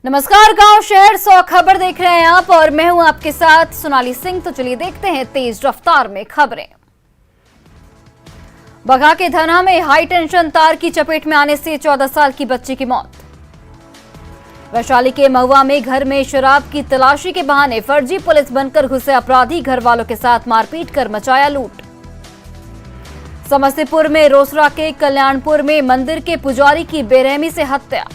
नमस्कार, गांव शहर 100 खबर देख रहे हैं आप और मैं हूं आपके साथ सोनाली सिंह। तो चलिए देखते हैं तेज रफ्तार में खबरें। बघा के धना में हाई टेंशन तार की चपेट में आने से 14 साल की बच्ची की मौत। वैशाली के महुआ में घर में शराब की तलाशी के बहाने फर्जी पुलिस बनकर घुसे अपराधी घर वालों के साथ मारपीट कर मचाया लूट। समस्तीपुर में रोसड़ा के कल्याणपुर में मंदिर के पुजारी की बेरहमी से हत्या।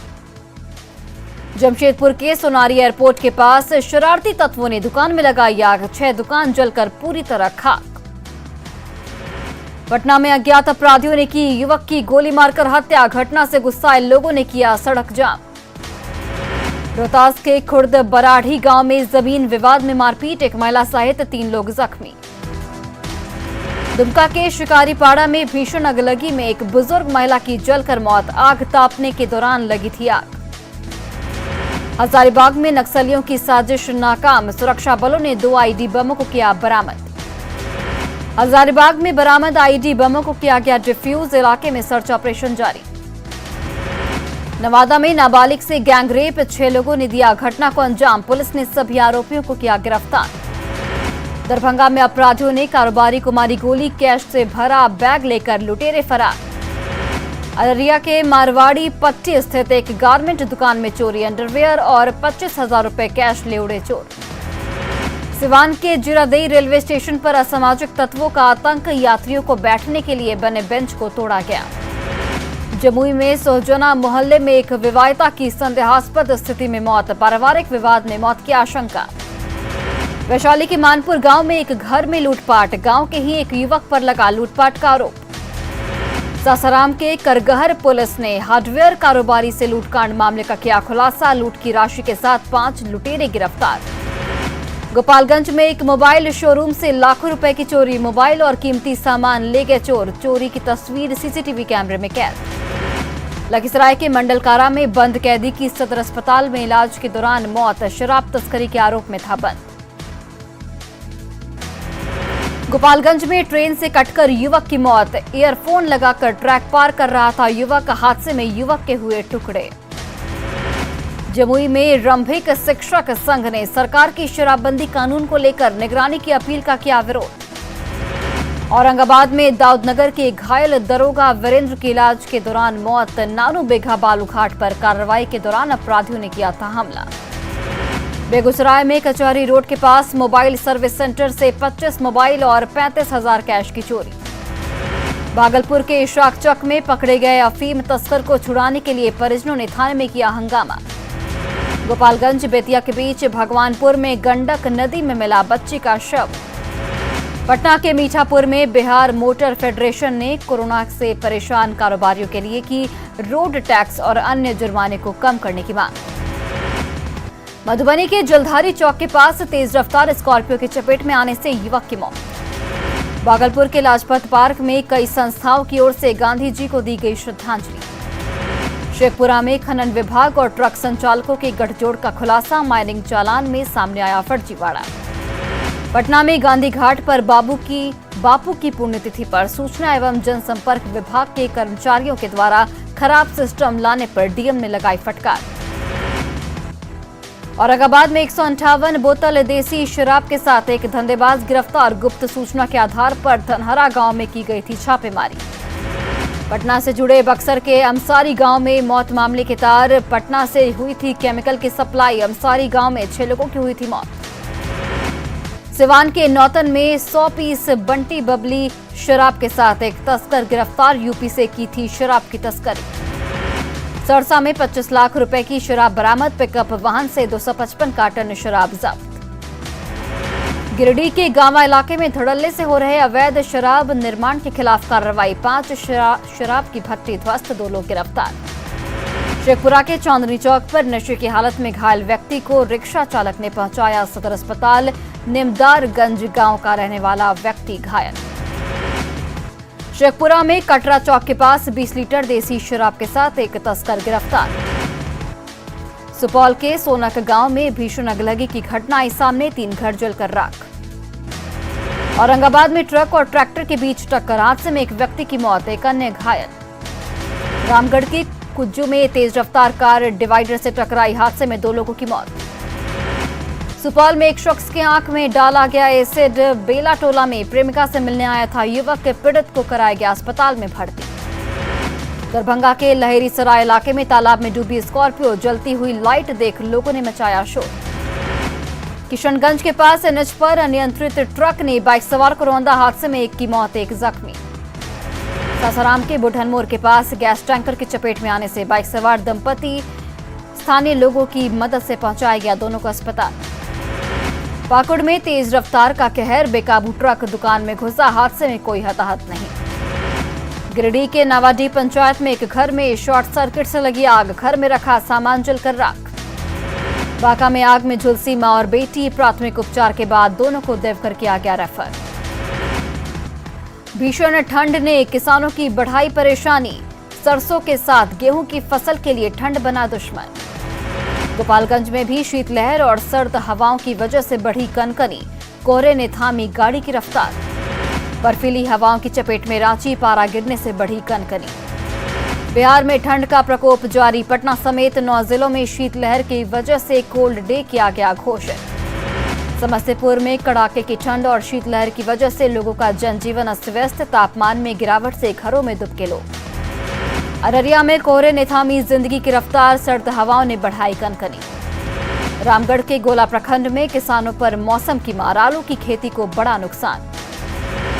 जमशेदपुर के सोनारी एयरपोर्ट के पास शरारती तत्वों ने दुकान में लगाई आग, 6 दुकान जलकर पूरी तरह खाक। पटना में अज्ञात अपराधियों ने की युवक की गोली मारकर हत्या, घटना से गुस्साए लोगों ने किया सड़क जाम। रोहतास के खुर्द बराढ़ी गांव में जमीन विवाद में मारपीट, एक महिला सहित 3 लोग जख्मी। दुमका के शिकारीपाड़ा में भीषण अगलगी में एक बुजुर्ग महिला की जलकर मौत, आग तापने के दौरान लगी थी आग। हजारीबाग में नक्सलियों की साजिश नाकाम, सुरक्षा बलों ने 2 आईडी बमों को किया बरामद। हजारीबाग में बरामद आईडी बमों को किया गया डिफ्यूज, इलाके में सर्च ऑपरेशन जारी। नवादा में नाबालिग से गैंगरेप, 6 लोगों ने दिया घटना को अंजाम, पुलिस ने सभी आरोपियों को किया गिरफ्तार। दरभंगा में अपराधियों ने कारोबारी को मारी गोली, कैश से भरा बैग लेकर लुटेरे फरार। अररिया के मारवाड़ी पट्टी स्थित एक गारमेंट दुकान में चोरी, अंडरवियर और 25,000 रुपए कैश ले उड़े चोर। सिवान के जीरादेई रेलवे स्टेशन पर असामाजिक तत्वों का आतंक, यात्रियों को बैठने के लिए बने बेंच को तोड़ा गया। जमुई में सोहजना मोहल्ले में एक विवाहिता की संदेहास्पद स्थिति में मौत, पारिवारिक विवाद में मौत की आशंका। वैशाली के मानपुर गांव में एक घर में लूटपाट, गांव के ही एक युवक पर लगा लूटपाट का आरोप। सासाराम के करगहर पुलिस ने हार्डवेयर कारोबारी से लूटकांड मामले का किया खुलासा, लूट की राशि के साथ 5 लुटेरे गिरफ्तार। गोपालगंज में एक मोबाइल शोरूम से लाखों रुपए की चोरी, मोबाइल और कीमती सामान ले गए चोर, चोरी की तस्वीर सीसीटीवी कैमरे में कैद। लखीसराय के मंडल कारा में बंद कैदी की सदर अस्पताल में इलाज के दौरान मौत, शराब तस्करी के आरोप में था बंद। गोपालगंज में ट्रेन से कटकर युवक की मौत, ईयरफोन लगाकर ट्रैक पार कर रहा था युवक, हादसे में युवक के हुए टुकड़े। जमुई में रंभिक शिक्षक संघ ने सरकार की शराबबंदी कानून को लेकर निगरानी की अपील का किया विरोध। औरंगाबाद में दाऊदनगर के घायल दरोगा वीरेंद्र की इलाज के दौरान मौत, नानू बेघा बालू घाट पर कार्रवाई के दौरान अपराधियों ने किया था हमला। बेगूसराय में कचहरी रोड के पास मोबाइल सर्विस सेंटर से 25 मोबाइल और 35,000 कैश की चोरी। भागलपुर के इशाक चक में पकड़े गए अफीम तस्कर को छुड़ाने के लिए परिजनों ने थाने में किया हंगामा। गोपालगंज बेतिया के बीच भगवानपुर में गंडक नदी में मिला बच्ची का शव। पटना के मीठापुर में बिहार मोटर फेडरेशन ने कोरोना से परेशान कारोबारियों के लिए की रोड टैक्स और अन्य जुर्माने को कम करने की मांग। मधुबनी के जलधारी चौक के पास तेज रफ्तार स्कॉर्पियो की चपेट में आने से युवक की मौत। भागलपुर के लाजपत पार्क में कई संस्थाओं की ओर से गांधी जी को दी गई श्रद्धांजलि। शेखपुरा में खनन विभाग और ट्रक संचालकों के गठजोड़ का खुलासा, माइनिंग चालान में सामने आया फर्जीवाड़ा। पटना में गांधी घाट पर बापू की पुण्यतिथि पर सूचना एवं जनसंपर्क विभाग के कर्मचारियों के द्वारा खराब सिस्टम लाने पर डीएम ने लगाई फटकार। औरंगाबाद में 158 बोतल देसी शराब के साथ एक धंधेबाज गिरफ्तार, गुप्त सूचना के आधार पर धनहरा गांव में की गई थी छापेमारी। पटना से जुड़े बक्सर के अमसारी गांव में मौत मामले के तार, पटना से हुई थी केमिकल की सप्लाई, अमसारी गांव में 6 लोगों की हुई थी मौत। सिवान के नौतन में 100 पीस बंटी बबली शराब के साथ एक तस्कर गिरफ्तार, यूपी से की थी शराब की तस्करी। सरसा में 25 लाख रुपए की शराब बरामद, पिकअप वाहन से 255 कार्टन शराब जब्त। गिरिडीह के गांवा इलाके में धड़ल्ले से हो रहे अवैध शराब निर्माण के खिलाफ कार्रवाई, 5 शराब की भट्टी ध्वस्त, 2 लोग गिरफ्तार। शेखपुरा के चांदनी चौक पर नशे की हालत में घायल व्यक्ति को रिक्शा चालक ने पहुंचाया सदर अस्पताल, निमदारगंज गांव का रहने वाला व्यक्ति घायल। शेखपुरा में कटरा चौक के पास 20 लीटर देसी शराब के साथ एक तस्कर गिरफ्तार। सुपौल के सोनक गांव में भीषण अगलगी की घटना आई सामने, 3 घर जलकर राख। औरंगाबाद में ट्रक और ट्रैक्टर के बीच टक्कर, हादसे में एक व्यक्ति की मौत, एक अन्य घायल। रामगढ़ के कुज्जू में तेज रफ्तार कार डिवाइडर से टकराई, हादसे में 2 लोगों की मौत। सुपौल में एक शख्स की आंख में डाला गया एसिड। बेला टोला में प्रेमिका से मिलने आया था युवक के पीड़ित को कराया गया अस्पताल में भर्ती। दरभंगा के लहेरी सराय इलाके में तालाब में डूबी स्कॉर्पियो, जलती हुई लाइट देख लोगों ने मचाया शोर। किशनगंज के पास एनएच पर अनियंत्रित ट्रक ने बाइक सवार को रौंदा, हादसे में 1 की मौत, 1 जख्मी। सासाराम के बुढ़न मोड़ के पास गैस टैंकर की चपेट में आने से बाइक सवार दंपति स्थानीय लोगों की मदद से पहुंचाया गया, दोनों को अस्पताल। पाकुड़ में तेज रफ्तार का कहर, बेकाबू ट्रक दुकान में घुसा, हादसे में कोई हताहत नहीं। गिरिडीह के नवाडीह पंचायत में एक घर में शॉर्ट सर्किट से लगी आग, घर में रखा सामान जलकर राख। बांका में आग में झुलसी मां और बेटी, प्राथमिक उपचार के बाद दोनों को देवघर किया गया रेफर। भीषण ठंड ने किसानों की बढ़ाई परेशानी, सरसों के साथ गेहूं की फसल के लिए ठंड बना दुश्मन। गोपालगंज में भी शीतलहर और सर्द हवाओं की वजह से बढ़ी कनकनी, कोहरे ने थामी गाड़ी की रफ्तार। बर्फीली हवाओं की चपेट में रांची, पारा गिरने से बढ़ी कनकनी। बिहार में ठंड का प्रकोप जारी, पटना समेत 9 जिलों में शीतलहर की वजह से कोल्ड डे किया गया घोषित। समस्तीपुर में कड़ाके की ठंड और शीतलहर की वजह से लोगों का जनजीवन अस्त व्यस्त, तापमान में गिरावट से घरों में दुबके लोग। अररिया में कोहरे ने थामी जिंदगी की रफ्तार, सर्द हवाओं ने बढ़ाई कनकनी। रामगढ़ के गोला प्रखंड में किसानों पर मौसम की मार, आलू की खेती को बड़ा नुकसान।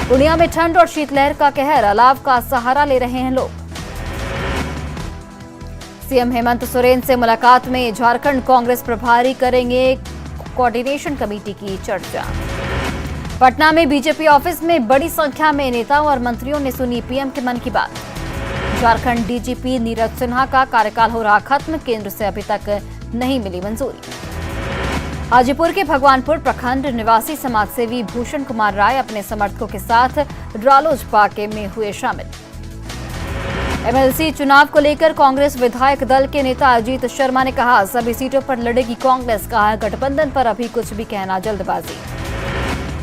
पूर्णिया में ठंड और शीतलहर का कहर, अलाव का सहारा ले रहे हैं लोग। सीएम हेमंत सोरेन से मुलाकात में झारखंड कांग्रेस प्रभारी करेंगे कोऑर्डिनेशन कमेटी की चर्चा। पटना में बीजेपी ऑफिस में बड़ी संख्या में नेताओं और मंत्रियों ने सुनी पीएम के मन की बात। झारखंड डीजीपी नीरज सिन्हा का कार्यकाल हो रहा खत्म, केंद्र से अभी तक नहीं मिली मंजूरी। हाजीपुर के भगवानपुर प्रखंड निवासी समाजसेवी भूषण कुमार राय अपने समर्थकों के साथ रालोजपा में हुए शामिल। एमएलसी चुनाव को लेकर कांग्रेस विधायक दल के नेता अजीत शर्मा ने कहा, सभी सीटों पर लड़ेगी कांग्रेस, कहा गठबंधन पर अभी कुछ भी कहना जल्दबाजी।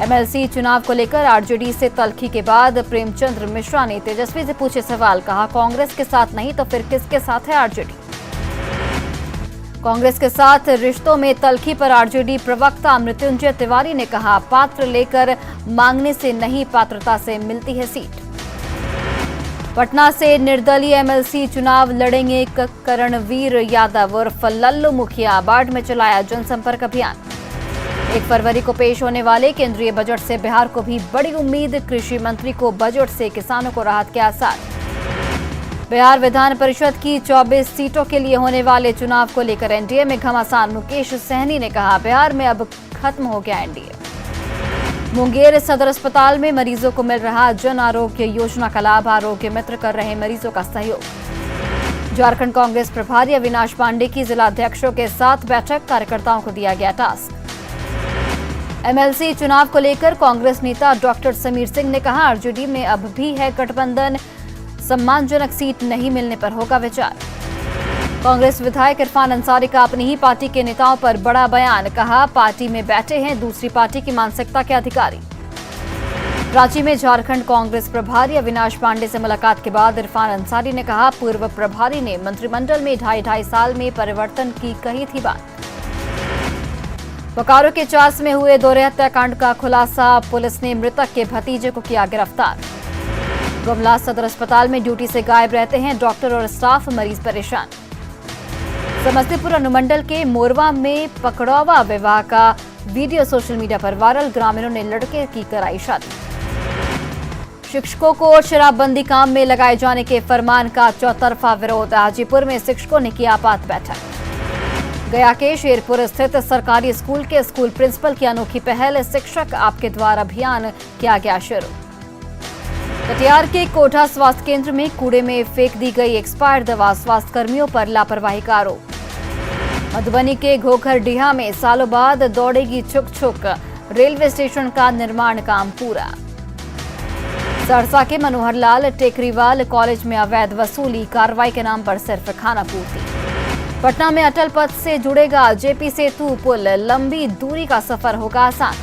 एमएलसी चुनाव को लेकर आरजेडी से तल्खी के बाद प्रेमचंद्र मिश्रा ने तेजस्वी से पूछे सवाल, कहा कांग्रेस के साथ नहीं तो फिर किसके साथ है आरजेडी। कांग्रेस के साथ रिश्तों में तल्खी पर आरजेडी प्रवक्ता मृत्युंजय तिवारी ने कहा, पात्र लेकर मांगने से नहीं, पात्रता से मिलती है सीट। पटना से निर्दलीय एमएलसी चुनाव लड़ेंगे करणवीर यादव उर्फ लल्लू मुखिया, बाढ़ में चलाया जनसंपर्क अभियान। 1 फरवरी को पेश होने वाले केंद्रीय बजट से बिहार को भी बड़ी उम्मीद, कृषि मंत्री को बजट से किसानों को राहत के आसार। बिहार विधान परिषद की 24 सीटों के लिए होने वाले चुनाव को लेकर एनडीए में घमासान, मुकेश सहनी ने कहा, बिहार में अब खत्म हो गया एनडीए। मुंगेर सदर अस्पताल में मरीजों को मिल रहा जन आरोग्य योजना का लाभ, आरोग्य मित्र कर रहे मरीजों का सहयोग। झारखंड कांग्रेस प्रभारी अविनाश पांडे की जिला अध्यक्षों के साथ बैठक, कार्यकर्ताओं को दिया गया टास्क। एमएलसी चुनाव को लेकर कांग्रेस नेता डॉक्टर समीर सिंह ने कहा, आरजेडी में अब भी है गठबंधन, सम्मानजनक सीट नहीं मिलने पर होगा विचार। कांग्रेस विधायक इरफान अंसारी का अपनी ही पार्टी के नेताओं पर बड़ा बयान, कहा पार्टी में बैठे हैं दूसरी पार्टी की मानसिकता के अधिकारी। रांची में झारखंड कांग्रेस प्रभारी अविनाश पांडे से मुलाकात के बाद इरफान अंसारी ने कहा, पूर्व प्रभारी ने मंत्रिमंडल में 2.5 साल में परिवर्तन की कही थी बात। बोकारो के चास में हुए दोहरे हत्याकांड का खुलासा, पुलिस ने मृतक के भतीजे को किया गिरफ्तार। गुमला सदर अस्पताल में ड्यूटी से गायब रहते हैं डॉक्टर और स्टाफ, मरीज परेशान। समस्तीपुर अनुमंडल के मोरवा में पकड़ौवा विवाह का वीडियो सोशल मीडिया पर वायरल, ग्रामीणों ने लड़के की कराई शादी। शिक्षकों को शराबबंदी काम में लगाए जाने के फरमान का चौतरफा विरोध, हाजीपुर में शिक्षकों ने किया आपात बैठक। गया के शेरपुर स्थित सरकारी स्कूल के स्कूल प्रिंसिपल की अनोखी पहल, शिक्षक आपके द्वार अभियान किया गया शुरू। कटिहार के कोठा स्वास्थ्य केंद्र में कूड़े में फेंक दी गई एक्सपायर्ड दवा, स्वास्थ्य कर्मियों पर लापरवाही का आरोप। मधुबनी के घोघरडीहा में सालों बाद दौड़ेगी छुक छुक, रेलवे स्टेशन का निर्माण काम पूरा। सरसा के मनोहर लाल टेकरीवाल कॉलेज में अवैध वसूली, कार्रवाई के नाम पर सिर्फ खाना पूर्ति। पटना में अटल पथ से जुड़ेगा जेपी सेतु पुल, लंबी दूरी का सफर होगा आसान।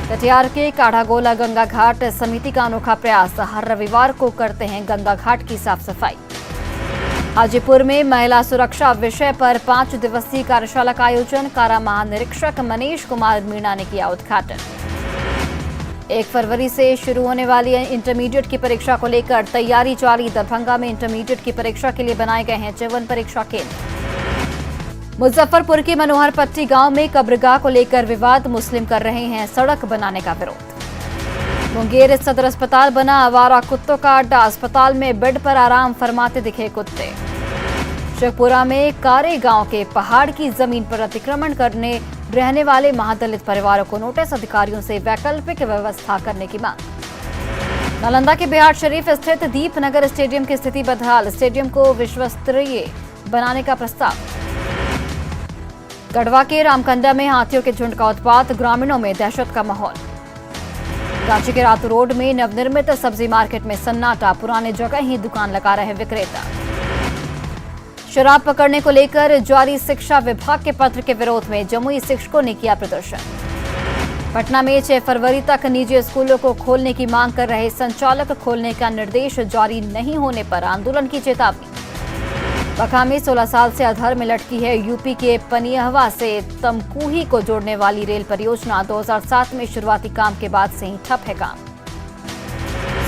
कटिहार के काढ़ागोला गंगा घाट समिति का अनोखा प्रयास, हर रविवार को करते हैं गंगा घाट की साफ सफाई। हाजीपुर में महिला सुरक्षा विषय पर 5 दिवसीय कार्यशाला का आयोजन। कारा महानिरीक्षक मनीष कुमार मीणा ने किया उद्घाटन। 1 फरवरी से शुरू होने वाली इंटरमीडिएट की परीक्षा को लेकर तैयारी जारी। दरभंगा में इंटरमीडिएट की परीक्षा के लिए बनाए गए हैं 54 परीक्षा केंद्र। मुजफ्फरपुर के मनोहर पट्टी गांव में कब्रगाह को लेकर विवाद। मुस्लिम कर रहे हैं सड़क बनाने का विरोध। मुंगेर सदर अस्पताल बना आवारा कुत्तों का अड्डा। अस्पताल में बेड पर आराम फरमाते दिखे कुत्ते। शेखपुरा में कारे गांव के पहाड़ की जमीन पर अतिक्रमण करने रहने वाले महादलित परिवारों को नोटिस। अधिकारियों से वैकल्पिक व्यवस्था करने की मांग। नालंदा के बिहार शरीफ स्थित दीपनगर स्टेडियम की स्थिति बदहाल। स्टेडियम को विश्वस्तरीय बनाने का प्रस्ताव। गढ़वा के रामकंडा में हाथियों के झुंड का उत्पात। ग्रामीणों में दहशत का माहौल। रांची के रातू रोड में नवनिर्मित सब्जी मार्केट में सन्नाटा। पुराने जगह ही दुकान लगा रहे विक्रेता। शराब पकड़ने को लेकर जारी शिक्षा विभाग के पत्र के विरोध में जमुई शिक्षकों ने किया प्रदर्शन। पटना में 6 फरवरी तक निजी स्कूलों को खोलने की मांग कर रहे संचालक खोलने का निर्देश जारी नहीं होने पर आंदोलन की चेतावनी। बखा में 16 साल से अधर में लटकी है यूपी के पनियहवा से तमकुही को जोड़ने वाली रेल परियोजना। 2007 में शुरुआती काम के बाद से ही ठप है काम।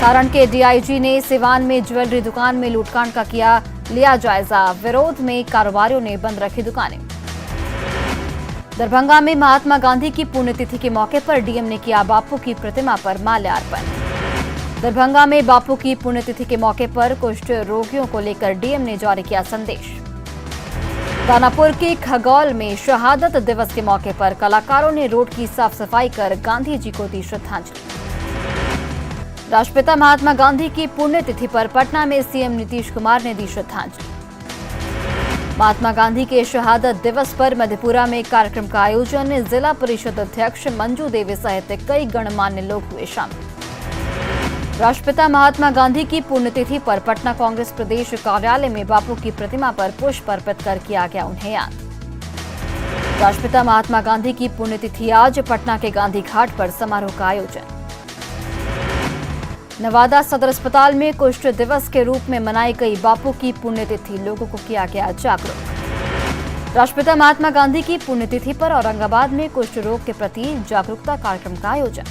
सारण के डीआईजी ने सिवान में ज्वेलरी दुकान में लूटकांड का लिया जायजा। विरोध में कारोबारियों ने बंद रखी दुकानें। दरभंगा में महात्मा गांधी की पुण्यतिथि के मौके पर डीएम ने किया बापू की प्रतिमा पर माल्यार्पण। दरभंगा में बापू की पुण्यतिथि के मौके पर कुष्ठ रोगियों को लेकर डीएम ने जारी किया संदेश। दानापुर के खगौल में शहादत दिवस के मौके पर कलाकारों ने रोड की साफ सफाई कर गांधी जी को दी श्रद्धांजलि। राष्ट्रपिता महात्मा गांधी की पुण्यतिथि पर पटना में सीएम नीतीश कुमार ने दी श्रद्धांजलि। महात्मा गांधी के शहादत दिवस पर मधेपुरा में कार्यक्रम का आयोजन। जिला परिषद अध्यक्ष मंजू देवी सहित कई गणमान्य लोग हुए शामिल। राष्ट्रपिता महात्मा गांधी की पुण्यतिथि पर पटना कांग्रेस प्रदेश कार्यालय में बापू की प्रतिमा पर पुष्प अर्पित कर किया गया उन्हें याद। राष्ट्रपिता महात्मा गांधी की पुण्यतिथि आज। पटना के गांधी घाट पर समारोह का आयोजन। नवादा सदर अस्पताल में कुष्ठ दिवस के रूप में मनाई गई बापू की पुण्यतिथि। लोगों को किया गया जागरूक। राष्ट्रपिता महात्मा गांधी की पुण्यतिथि पर औरंगाबाद में कुष्ठ रोग के प्रति जागरूकता कार्यक्रम का आयोजन।